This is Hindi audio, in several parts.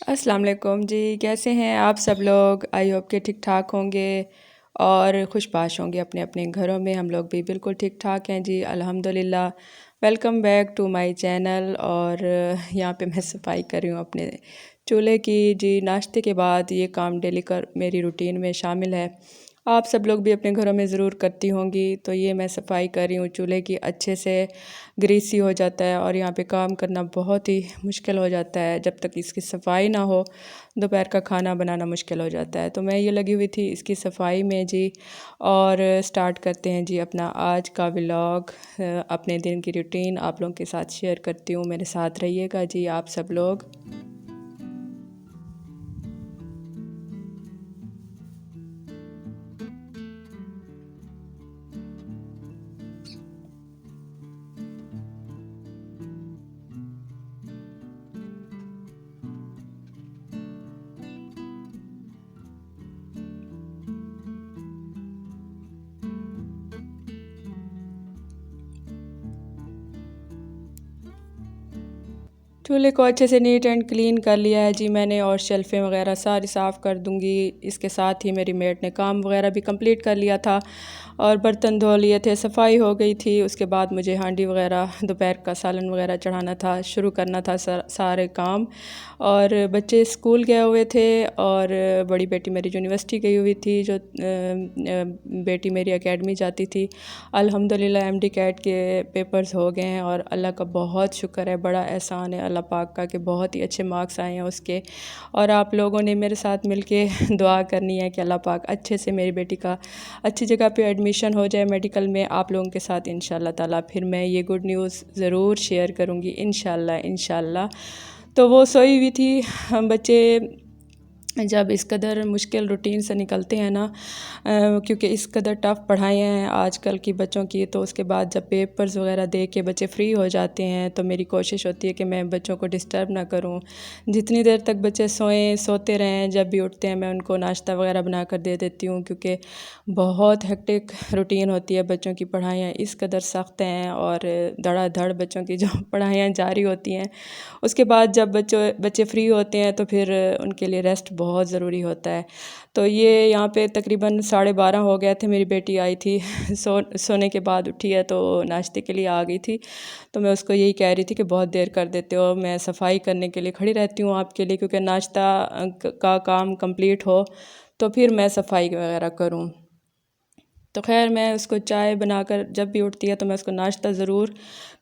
अस्सलाम वालेकुम जी। कैसे हैं आप सब लोग? आई होप के ठीक ठाक होंगे और खुशबाश होंगे अपने अपने घरों में। हम लोग भी बिल्कुल ठीक ठाक हैं जी, अल्हम्दुलिल्लाह। Welcome back to my channel. और यहाँ पे मैं सफाई कर रही हूँ अपने चूल्हे की जी। नाश्ते के बाद ये काम डेली कर मेरी रूटीन में शामिल है। आप सब लोग भी अपने घरों में ज़रूर करती होंगी। तो ये मैं सफाई कर रही हूँ चूल्हे की, अच्छे से ग्रीसी हो जाता है और यहाँ पे काम करना बहुत ही मुश्किल हो जाता है। जब तक इसकी सफाई ना हो दोपहर का खाना बनाना मुश्किल हो जाता है। तो मैं ये लगी हुई थी इसकी सफाई में जी। और स्टार्ट करते हैं जी अपना आज का व्लॉग। अपने दिन की रूटीन आप लोगों के साथ शेयर करती हूँ, मेरे साथ रहिएगा जी आप सब लोग। चूल्हे को अच्छे से नीट एंड क्लीन कर लिया है जी मैंने, और शेल्फ़ें वगैरह सारी साफ़ कर दूंगी। इसके साथ ही मेरी मेड ने काम वगैरह भी कंप्लीट कर लिया था और बर्तन धो लिए थे, सफाई हो गई थी। उसके बाद मुझे हांडी वगैरह दोपहर का सालन वगैरह चढ़ाना था, शुरू करना था सारे काम। और बच्चे स्कूल गए हुए थे और बड़ी बेटी मेरी यूनिवर्सिटी गई हुई थी। जो बेटी मेरी एकेडमी जाती थी। अल्हम्दुलिल्लाह एमडी कैट के पेपर्स हो गए हैं और अल्लाह का बहुत शुक्र है, बड़ा एहसान है अल्लाह पाक का कि बहुत ही अच्छे मार्क्स आए हैं उसके। और आप लोगों ने मेरे साथ मिलके दुआ करनी है कि अल्लाह पाक अच्छे से मेरी बेटी का अच्छी जगह पे एडमिशन हो जाए मेडिकल में। आप लोगों के साथ इंशाल्लाह ताला फिर मैं ये गुड न्यूज़ ज़रूर शेयर करूँगी इंशाल्लाह इंशाल्लाह। तो वो सोई हुई थी। हम बच्चे जब इस कदर मुश्किल रूटीन से निकलते हैं ना, क्योंकि इस कदर टफ़ पढ़ाइयाँ हैं आजकल की बच्चों की, तो उसके बाद जब पेपर्स वगैरह दे के बच्चे फ्री हो जाते हैं तो मेरी कोशिश होती है कि मैं बच्चों को डिस्टर्ब ना करूं। जितनी देर तक बच्चे सोते रहें, जब भी उठते हैं मैं उनको नाश्ता वगैरह बना कर दे देती हूँ, क्योंकि बहुत हेक्टिक रूटीन होती है। बच्चों की पढ़ाइयाँ इस कदर सख्त हैं और धड़ाधड़ बच्चों की जो पढ़ाइयाँ जारी होती हैं। उसके बाद जब बच्चे फ्री होते हैं तो फिर उनके लिए रेस्ट बहुत ज़रूरी होता है। तो ये यहाँ पे तकरीबन 12:30 हो गए थे। मेरी बेटी आई थी सोने के बाद उठी है तो नाश्ते के लिए आ गई थी। तो मैं उसको यही कह रही थी कि बहुत देर कर देते हो, मैं सफाई करने के लिए खड़ी रहती हूँ आपके लिए, क्योंकि नाश्ता का काम कंप्लीट हो तो फिर मैं सफाई वगैरह करूँ। तो खैर मैं उसको चाय बनाकर, जब भी उठती है तो मैं उसको नाश्ता ज़रूर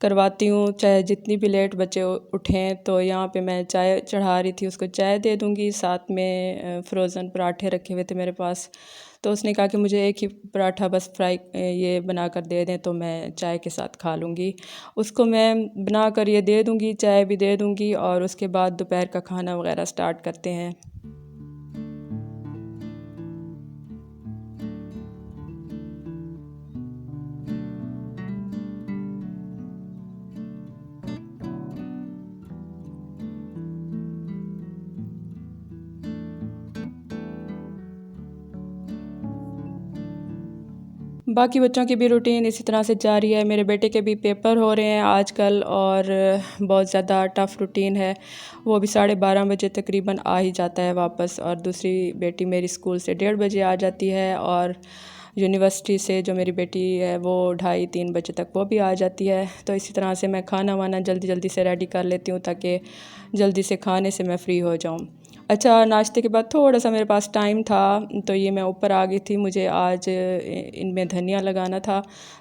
करवाती हूँ, चाहे जितनी भी लेट बच्चे उठें। तो यहाँ पे मैं चाय चढ़ा रही थी, उसको चाय दे दूँगी। साथ में फ्रोज़न पराठे रखे हुए थे मेरे पास, तो उसने कहा कि मुझे एक ही पराठा बस फ्राई ये बना कर दे दें तो मैं चाय के साथ खा लूँगी। उसको मैं बना कर ये दे दूँगी, चाय भी दे दूँगी, और उसके बाद दोपहर का खाना वगैरह स्टार्ट करते हैं। बाकी बच्चों की भी रूटीन इसी तरह से जारी है। मेरे बेटे के भी पेपर हो रहे हैं आजकल और बहुत ज़्यादा टफ़ रूटीन है। वो भी 12:30 बजे तकरीबन आ ही जाता है वापस, और दूसरी बेटी मेरी स्कूल से 1:30 बजे आ जाती है, और यूनिवर्सिटी से जो मेरी बेटी है वो 2:30-3 बजे तक वो भी आ जाती है। तो इसी तरह से मैं खाना वाना जल्दी जल्दी से रेडी कर लेती हूँ ताकि जल्दी से खाने से मैं फ़्री हो जाऊँ। अच्छा, नाश्ते के बाद थोड़ा सा मेरे पास टाइम था तो ये मैं ऊपर आ गई थी। मुझे आज इनमें धनिया लगाना था।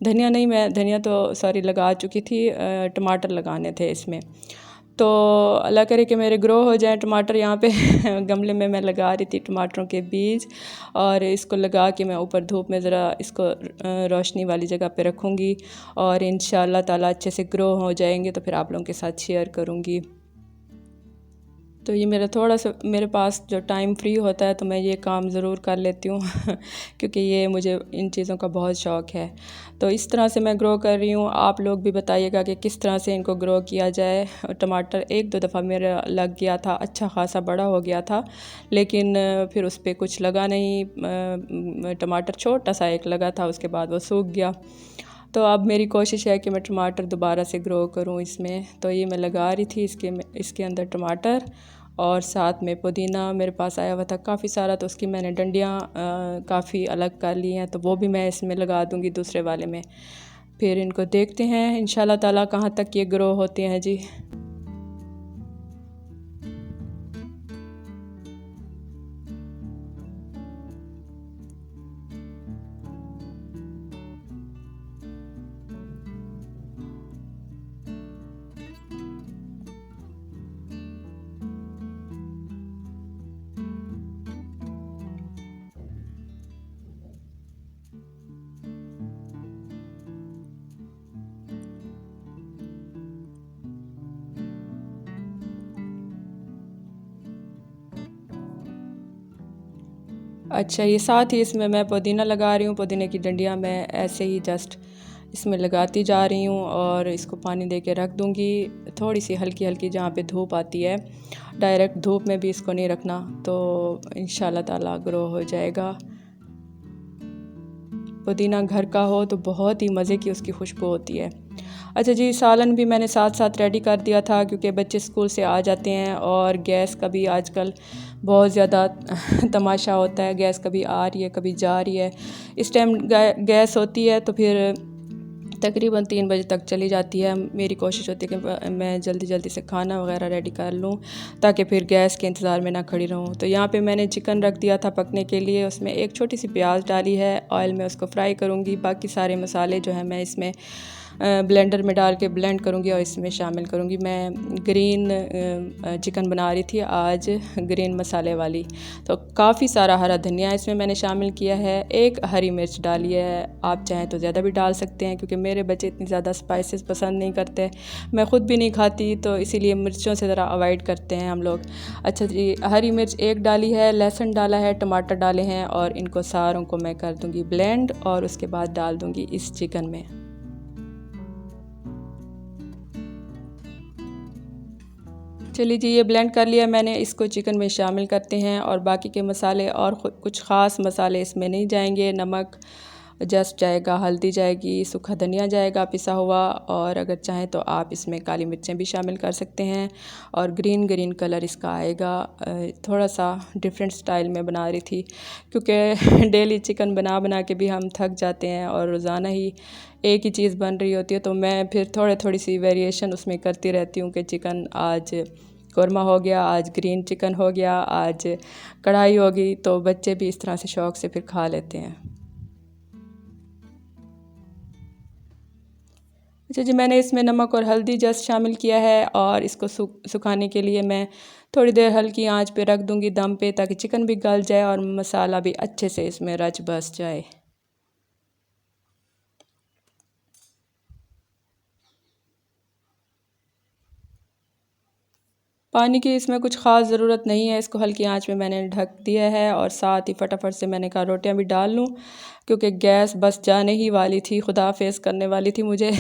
धनिया नहीं, मैं धनिया तो सॉरी लगा चुकी थी, टमाटर लगाने थे इसमें। तो अल्लाह करे कि मेरे ग्रो हो जाए टमाटर। यहाँ पे गमले में मैं लगा रही थी टमाटरों के बीज, और इसको लगा के मैं ऊपर धूप में ज़रा इसको रोशनी वाली जगह पे रखूँगी, और इंशाअल्लाह ताला अच्छे से ग्रो हो जाएंगे तो फिर आप लोगों के साथ शेयर करूँगी। तो ये मेरा थोड़ा सा मेरे पास जो टाइम फ्री होता है तो मैं ये काम ज़रूर कर लेती हूँ क्योंकि ये मुझे इन चीज़ों का बहुत शौक़ है। तो इस तरह से मैं ग्रो कर रही हूँ। आप लोग भी बताइएगा कि किस तरह से इनको ग्रो किया जाए। टमाटर एक दो दफ़ा मेरा लग गया था, अच्छा ख़ासा बड़ा हो गया था, लेकिन फिर उस पर कुछ लगा नहीं। टमाटर छोटा सा एक लगा था, उसके बाद वो सूख गया। तो अब मेरी कोशिश है कि मैं टमाटर दोबारा से ग्रो करूं इसमें। तो ये मैं लगा रही थी इसके अंदर टमाटर, और साथ में पुदीना मेरे पास आया हुआ था काफ़ी सारा, तो उसकी मैंने डंडियाँ काफ़ी अलग कर ली हैं, तो वो भी मैं इसमें लगा दूँगी दूसरे वाले में। फिर इनको देखते हैं इंशाल्लाह ताला कहाँ तक ये ग्रो होते हैं जी। अच्छा, ये साथ ही इसमें मैं पुदीना लगा रही हूँ। पुदीने की डंडियाँ मैं ऐसे ही जस्ट इसमें लगाती जा रही हूँ और इसको पानी दे के रख दूँगी। थोड़ी सी हल्की हल्की जहाँ पे धूप आती है, डायरेक्ट धूप में भी इसको नहीं रखना, तो इंशाल्लाह ताला ग्रो हो जाएगा। पुदीना घर का हो तो बहुत ही मज़े की उसकी खुशबू होती है। अच्छा जी, सालन भी मैंने साथ साथ रेडी कर दिया था क्योंकि बच्चे स्कूल से आ जाते हैं और गैस का भी आजकल बहुत ज़्यादा तमाशा होता है। गैस कभी आ रही है, कभी जा रही है। इस टाइम गैस होती है तो फिर तकरीबन 3 बजे तक चली जाती है। मेरी कोशिश होती है कि मैं जल्दी जल्दी से खाना वगैरह रेडी कर लूँ ताकि फिर गैस के इंतज़ार में ना खड़ी रहूँ। तो यहाँ पे मैंने चिकन रख दिया था पकने के लिए, उसमें एक छोटी सी प्याज डाली है, ऑयल में उसको फ्राई करूँगी। बाकी सारे मसाले जो हैं मैं इसमें ब्लेंडर में डाल के ब्लेंड करूँगी और इसमें शामिल करूँगी। मैं ग्रीन चिकन बना रही थी आज, ग्रीन मसाले वाली, तो काफ़ी सारा हरा धनिया इसमें मैंने शामिल किया है। एक हरी मिर्च डाली है, आप चाहें तो ज़्यादा भी डाल सकते हैं क्योंकि मेरे बच्चे इतनी ज़्यादा स्पाइसेस पसंद नहीं करते, मैं ख़ुद भी नहीं खाती, तो इसीलिए मिर्चों से ज़रा अवॉइड करते हैं हम लोग। अच्छा जी, हरी मिर्च एक डाली है, लहसुन डाला है, टमाटर डाले हैं और इनको सारों को मैं कर दूँगी ब्लेंड और उसके बाद डाल दूँगी इस चिकन में। चलिए जी, ये ब्लेंड कर लिया मैंने, इसको चिकन में शामिल करते हैं और बाकी के मसाले और कुछ ख़ास मसाले इसमें नहीं जाएंगे। नमक जस्ट जाएगा, हल्दी जाएगी, सूखा धनिया जाएगा पिसा हुआ, और अगर चाहें तो आप इसमें काली मिर्चें भी शामिल कर सकते हैं और ग्रीन ग्रीन कलर इसका आएगा। थोड़ा सा डिफरेंट स्टाइल में बना रही थी क्योंकि डेली चिकन बना बना के भी हम थक जाते हैं और रोज़ाना ही एक ही चीज़ बन रही होती है, तो मैं फिर थोड़ी सी वेरिएशन उसमें करती रहती हूँ कि चिकन आज कौरमा हो गया, आज ग्रीन चिकन हो गया, आज कढ़ाई होगी, तो बच्चे भी इस तरह से शौक़ से फिर खा लेते हैं। अच्छा जी, मैंने इसमें नमक और हल्दी जस्ट शामिल किया है और इसको सुखाने के लिए मैं थोड़ी देर हल्की आंच पे रख दूँगी दम पे, ताकि चिकन भी गल जाए और मसाला भी अच्छे से इसमें रच बस जाए। पानी की इसमें कुछ ख़ास ज़रूरत नहीं है, इसको हल्की आंच में मैंने ढक दिया है और साथ ही फटाफट से मैंने कहा रोटियां भी डाल लूँ क्योंकि गैस बस जाने ही वाली थी, खुदा फेस करने वाली थी मुझे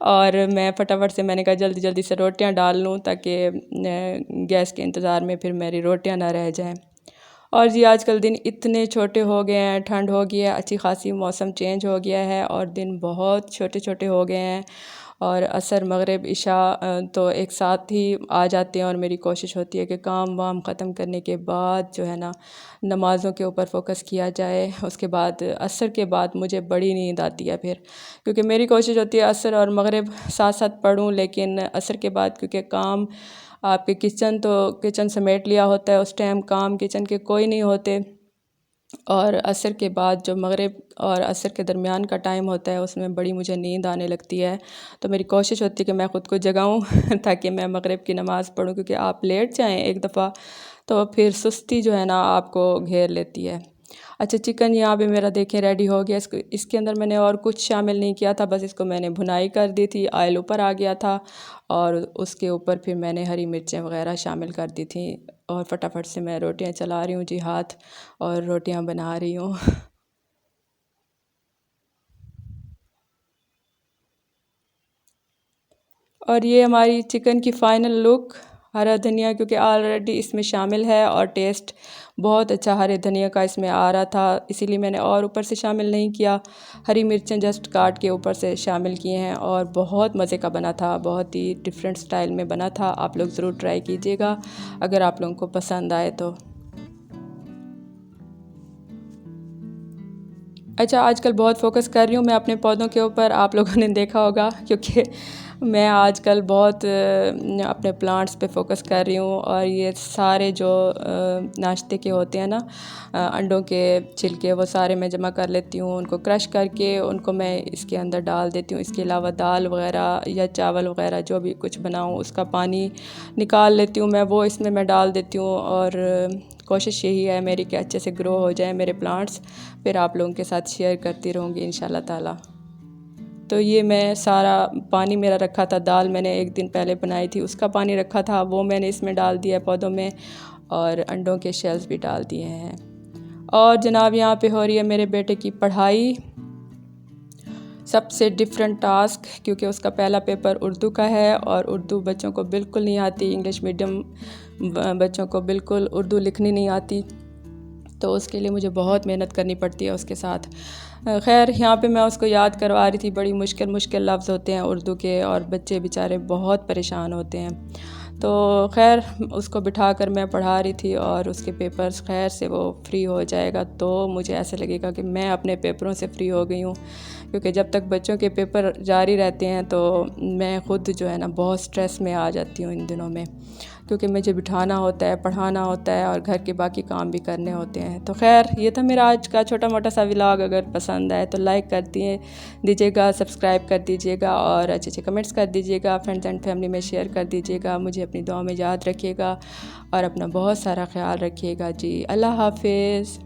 और मैं फटाफट से मैंने कहा जल्दी जल्दी से रोटियां डाल लूँ ताकि गैस के इंतज़ार में फिर मेरी रोटियां ना रह जाएं। और जी, आजकल दिन इतने छोटे हो गए हैं, ठंड हो गई है, अच्छी खासी मौसम चेंज हो गया है और दिन बहुत छोटे छोटे हो गए हैं और असर मगरिब इशा तो एक साथ ही आ जाते हैं और मेरी कोशिश होती है कि काम वाम ख़त्म करने के बाद जो है ना नमाज़ों के ऊपर फोकस किया जाए। उसके बाद असर के बाद मुझे बड़ी नींद आती है फिर, क्योंकि मेरी कोशिश होती है असर और मगरिब साथ साथ पढूं, लेकिन असर के बाद क्योंकि काम आपके किचन समेट लिया होता है, उस टाइम काम किचन के कोई नहीं होते, और असर के बाद जो मगरिब और असर के दरमियान का टाइम होता है उसमें बड़ी मुझे नींद आने लगती है। तो मेरी कोशिश होती है कि मैं ख़ुद को जगाऊं ताकि मैं मगरिब की नमाज़ पढूं, क्योंकि आप लेट जाएं एक दफ़ा तो फिर सुस्ती जो है ना आपको घेर लेती है। अच्छा, चिकन यहाँ पे मेरा देखें रेडी हो गया। इसको इसके अंदर मैंने और कुछ शामिल नहीं किया था, बस इसको मैंने भुनाई कर दी थी, ऑयल ऊपर आ गया था और उसके ऊपर फिर मैंने हरी मिर्चें वगैरह शामिल कर दी थी और फटाफट से मैं रोटियां चला रही हूँ जी हाथ, और रोटियां बना रही हूँ। और ये हमारी चिकन की फ़ाइनल लुक। हरा धनिया क्योंकि ऑलरेडी इसमें शामिल है और टेस्ट बहुत अच्छा हरे धनिया का इसमें आ रहा था, इसीलिए मैंने और ऊपर से शामिल नहीं किया। हरी मिर्चें जस्ट काट के ऊपर से शामिल किए हैं और बहुत मज़े का बना था, बहुत ही डिफरेंट स्टाइल में बना था। आप लोग ज़रूर ट्राई कीजिएगा अगर आप लोगों को पसंद आए तो। अच्छा, आजकल बहुत फोकस कर रही हूँ मैं अपने पौधों के ऊपर, आप लोगों ने देखा होगा, क्योंकि मैं आजकल बहुत अपने प्लांट्स पे फोकस कर रही हूँ। और ये सारे जो नाश्ते के होते हैं ना, अंडों के छिलके, वो सारे मैं जमा कर लेती हूँ, उनको क्रश करके उनको मैं इसके अंदर डाल देती हूँ। इसके अलावा दाल वगैरह या चावल वगैरह जो भी कुछ बनाऊँ उसका पानी निकाल लेती हूँ मैं, वो इसमें मैं डाल देती हूँ। और कोशिश यही है मेरी कि अच्छे से ग्रो हो जाए मेरे प्लांट्स, फिर आप लोगों के साथ शेयर करती रहूँगी इंशाल्लाह ताला। तो ये मैं सारा पानी मेरा रखा था, दाल मैंने एक दिन पहले बनाई थी उसका पानी रखा था, वो मैंने इसमें डाल दिया पौधों में, और अंडों के शेल्स भी डाल दिए हैं। और जनाब यहाँ पे हो रही है मेरे बेटे की पढ़ाई, सबसे डिफरेंट टास्क, क्योंकि उसका पहला पेपर उर्दू का है और उर्दू बच्चों को बिल्कुल नहीं आती, इंग्लिश मीडियम बच्चों को बिल्कुल उर्दू लिखनी नहीं आती, तो उसके लिए मुझे बहुत मेहनत करनी पड़ती है उसके साथ। खैर यहाँ पे मैं उसको याद करवा रही थी, बड़ी मुश्किल मुश्किल लफ्ज़ होते हैं उर्दू के और बच्चे बेचारे बहुत परेशान होते हैं। तो खैर उसको बिठा कर मैं पढ़ा रही थी और उसके पेपर्स खैर से वो फ्री हो जाएगा तो मुझे ऐसा लगेगा कि मैं अपने पेपरों से फ्री हो गई हूँ। क्योंकि जब तक बच्चों के पेपर जारी रहते हैं तो मैं ख़ुद जो है ना बहुत स्ट्रेस में आ जाती हूँ इन दिनों में, क्योंकि मुझे बिठाना होता है, पढ़ाना होता है और घर के बाकी काम भी करने होते हैं। तो खैर ये था मेरा आज का छोटा मोटा सा व्लॉग। अगर पसंद आए तो लाइक कर दीजिएगा, सब्सक्राइब कर दीजिएगा और अच्छे अच्छे कमेंट्स कर दीजिएगा, फ्रेंड्स एंड फैमिली में शेयर कर दीजिएगा। मुझे अपनी दुआ में याद रखिएगा और अपना बहुत सारा ख्याल रखिएगा जी। अल्लाह हाफिज़।